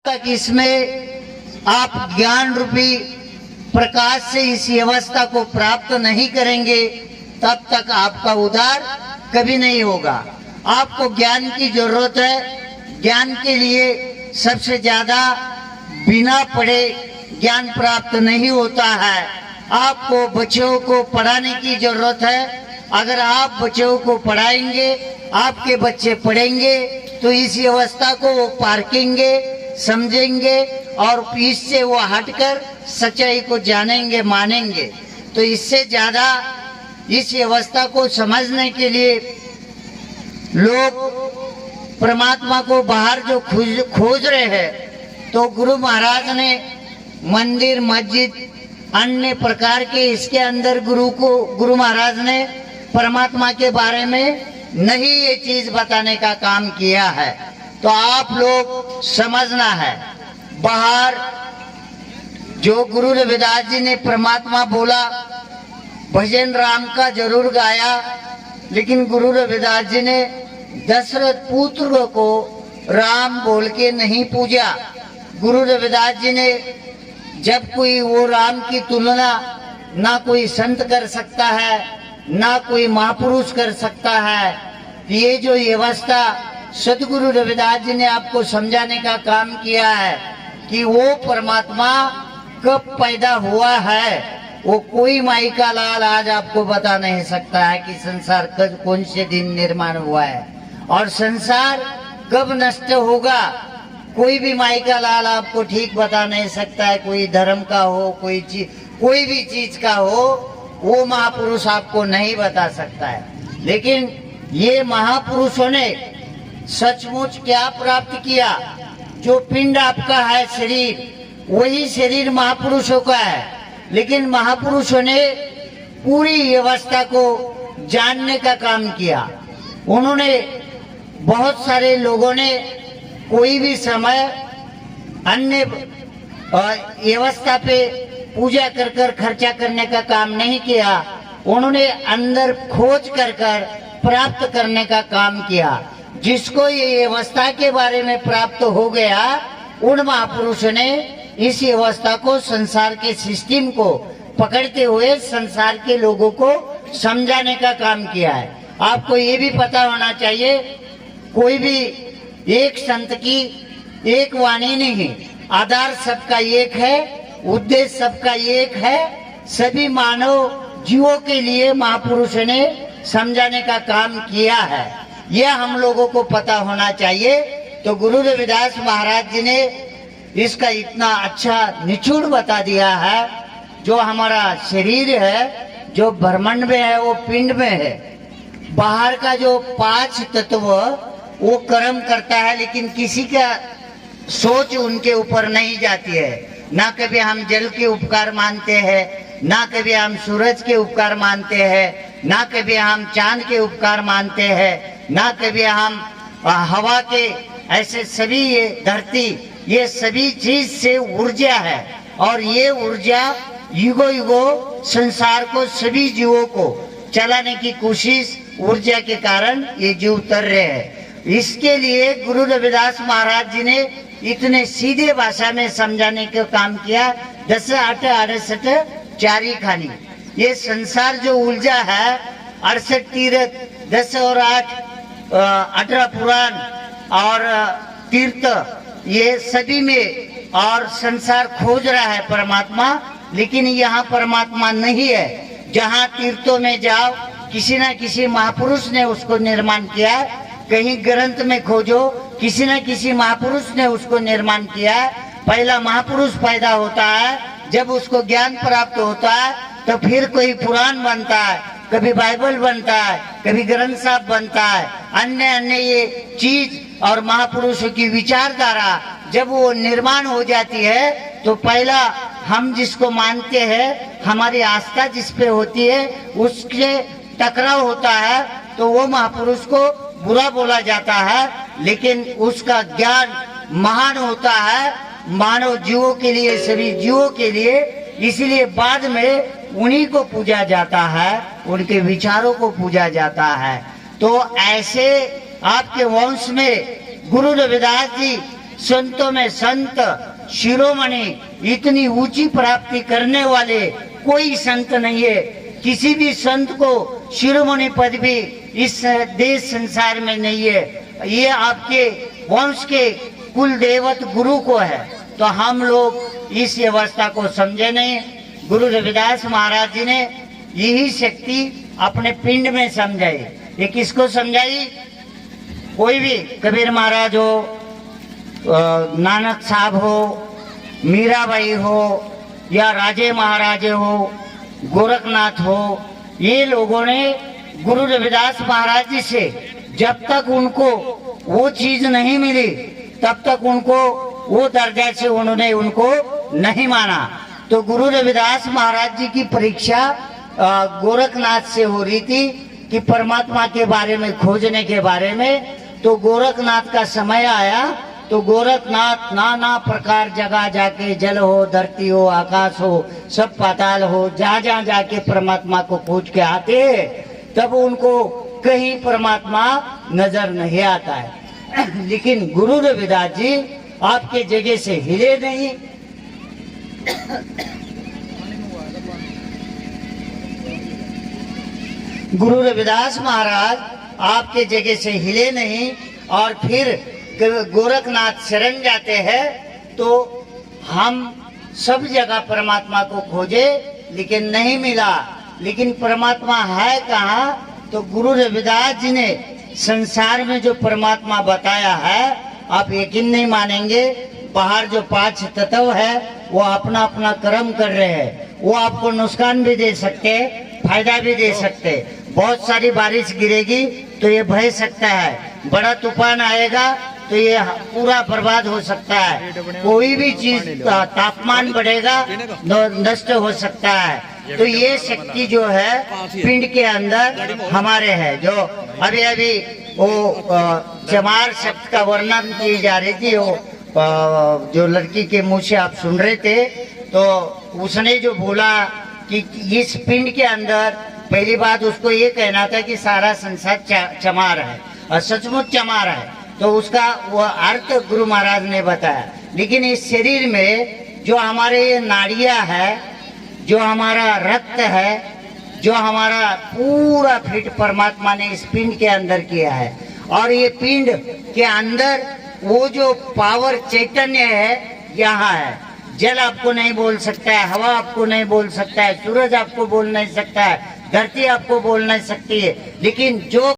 तक इसमें आप ज्ञान रूपी प्रकाश से इस व्यवस्था को प्राप्त नहीं करेंगे तब तक आपका उद्धार कभी नहीं होगा। आपको ज्ञान की जरूरत है। ज्ञान के लिए सबसे ज्यादा बिना पढ़े ज्ञान प्राप्त नहीं होता है। आपको बच्चों को पढ़ाने की जरूरत है। अगर आप बच्चों को पढ़ाएंगे, आपके बच्चे पढ़ेंगे तो इस व्यवस्था को वो पारखेंगे, समझेंगे और इससे वो हटकर सच्चाई को जानेंगे, मानेंगे। तो इससे ज्यादा इस व्यवस्था को समझने के लिए लोग परमात्मा को बाहर जो खोज रहे हैं, तो गुरु महाराज ने मंदिर, मस्जिद, अन्य प्रकार के इसके अंदर गुरु महाराज ने परमात्मा के बारे में नहीं ये चीज बताने का काम किया है। तो आप लोग समझना है, बाहर जो गुरु रविदास जी ने परमात्मा बोला, भजन राम का जरूर गाया, लेकिन गुरु रविदास जी ने दशरथ पुत्र को राम बोल के नहीं पूजा। गुरु रविदास जी ने जब कोई वो राम की तुलना ना कोई संत कर सकता है, ना कोई महापुरुष कर सकता है। ये जो व्यवस्था सदगुरु रविदास जी ने आपको समझाने का काम किया है कि वो परमात्मा कब पैदा हुआ है, वो कोई माई का लाल आज आपको बता नहीं सकता है कि संसार कब, कौन से दिन निर्माण हुआ है और संसार कब नष्ट होगा। कोई भी माई का लाल आपको ठीक बता नहीं सकता है। कोई धर्म का हो, कोई भी चीज का हो, वो महापुरुष आपको नहीं बता सकता है। लेकिन ये महापुरुषों ने सचमुच क्या प्राप्त किया? जो पिंड आपका है, शरीर, वही शरीर महापुरुषों का है। लेकिन महापुरुषों ने पूरी व्यवस्था को जानने का काम किया। उन्होंने बहुत सारे लोगों ने कोई भी समय अन्य व्यवस्था पे पूजा कर कर खर्चा करने का काम नहीं किया। उन्होंने अंदर खोज कर कर प्राप्त करने का काम किया। जिसको ये व्यवस्था के बारे में प्राप्त हो गया, उन महापुरुषों ने इस व्यवस्था को, संसार के सिस्टम को पकड़ते हुए संसार के लोगों को समझाने का काम किया है। आपको ये भी पता होना चाहिए, कोई भी एक संत की एक वाणी नहीं, आधार सबका एक है, उद्देश्य सबका एक है। सभी मानव जीवों के लिए महापुरुषों ने समझाने का काम किया है। यह हम लोगों को पता होना चाहिए। तो गुरु रविदास महाराज जी ने इसका इतना अच्छा निचोड़ बता दिया है। जो हमारा शरीर है, जो ब्रह्मांड में है, वो पिंड में है। बाहर का जो 5 तत्व वो कर्म करता है, लेकिन किसी का सोच उनके ऊपर नहीं जाती है। ना कभी हम जल के उपकार मानते हैं, ना कभी हम सूरज के उपकार मानते हैं, ना कभी हम चांद के उपकार मानते हैं, ना कभी हम हवा के, ऐसे सभी ये धरती, ये सभी चीज से ऊर्जा है। और ये ऊर्जा युगो युगो संसार को, सभी जीवों को चलाने की कोशिश ऊर्जा के कारण ये जीव तर रहे हैं। इसके लिए गुरु रविदास महाराज जी ने इतने सीधे भाषा में समझाने का काम किया। 10 8 68 चारी खानी, ये संसार जो ऊर्जा है, 68 तीर्थ, 10 और 8 18 पुराण और तीर्थ, ये सभी में और संसार खोज रहा है परमात्मा, लेकिन यहाँ परमात्मा नहीं है। जहाँ तीर्थों में जाओ, किसी न किसी महापुरुष ने उसको निर्माण किया। कहीं ग्रंथ में खोजो, किसी न किसी महापुरुष ने उसको निर्माण किया। पहला महापुरुष पैदा होता है, जब उसको ज्ञान प्राप्त होता है तो फिर कोई पुराण बनता है, कभी बाइबल बनता है, कभी ग्रंथ साहब बनता है, अन्य ये चीज। और महापुरुषों की विचारधारा जब वो निर्माण हो जाती है, तो पहला हम जिसको मानते हैं, हमारी आस्था जिस पे होती है, उसके टकराव होता है, तो वो महापुरुष को बुरा बोला जाता है। लेकिन उसका ज्ञान महान होता है मानव जीवों के लिए, सभी जीवों के लिए। इसलिए बाद में उन्हीं को पूजा जाता है, उनके विचारों को पूजा जाता है। तो ऐसे आपके वंश में गुरु रविदास जी संतों में संत शिरोमणि, इतनी ऊंची प्राप्ति करने वाले कोई संत नहीं है। किसी भी संत को शिरोमणि पद भी इस देश संसार में नहीं है। ये आपके वंश के कुल देवत गुरु को है। तो हम लोग इस व्यवस्था को समझे नहीं। गुरु रविदास महाराज जी ने यही शक्ति अपने पिंड में समझाई। ये किसको समझाई? कोई भी कबीर महाराज हो, नानक साहब हो, मीराबाई हो, या राजे महाराजे हो, गोरखनाथ हो, ये लोगों ने गुरु रविदास महाराज जी से जब तक उनको वो चीज नहीं मिली तब तक उनको वो दर्जा से उन्होंने उनको नहीं माना। तो गुरु रविदास महाराज जी की परीक्षा गोरखनाथ से हो रही थी कि परमात्मा के बारे में खोजने के बारे में। तो गोरखनाथ का समय आया तो गोरखनाथ नाना प्रकार जगह जाके, जल हो, धरती हो, आकाश हो, सब पाताल हो, जहाँ जहाँ जाके परमात्मा को खोज के आते, तब उनको कहीं परमात्मा नजर नहीं आता है। लेकिन गुरु रविदास जी आपके जगह से हिले नहीं। गुरु रविदास महाराज आपके जगह से हिले नहीं और फिर गोरखनाथ शरण जाते हैं। तो हम सब जगह परमात्मा को खोजे लेकिन नहीं मिला। लेकिन परमात्मा है कहाँ? तो गुरु रविदास जी ने संसार में जो परमात्मा बताया है, आप यकीन नहीं मानेंगे, बाहर जो 5 तत्व है वो अपना अपना कर्म कर रहे हैं। वो आपको नुकसान भी दे सकते, फायदा भी दे सकते। बहुत सारी बारिश गिरेगी तो ये बह सकता है, बड़ा तूफान आएगा तो ये पूरा बर्बाद हो सकता है। कोई भी चीज तापमान बढ़ेगा नष्ट हो सकता है। तो ये शक्ति जो है पिंड के अंदर हमारे है। जो अभी अभी वो चमार शब्द का वर्णन की जा रही थी, वो जो लड़की के मुंह से आप सुन रहे थे, तो उसने जो बोला कि इस पिंड के अंदर, पहली बात उसको ये कहना था कि सारा संसार चमार है और सचमुच चमार है। तो उसका वो अर्थ गुरु महाराज ने बताया। लेकिन इस शरीर में जो हमारे ये नाड़ियां है, जो हमारा रक्त है, जो हमारा पूरा फिट परमात्मा ने इस पिंड के अंदर किया है। और ये पिंड के अंदर वो जो पावर चैतन्य है यहाँ है। जल आपको नहीं बोल सकता है, हवा आपको नहीं बोल सकता है, सूरज आपको बोल नहीं सकता है, धरती आपको बोल नहीं सकती है। लेकिन जो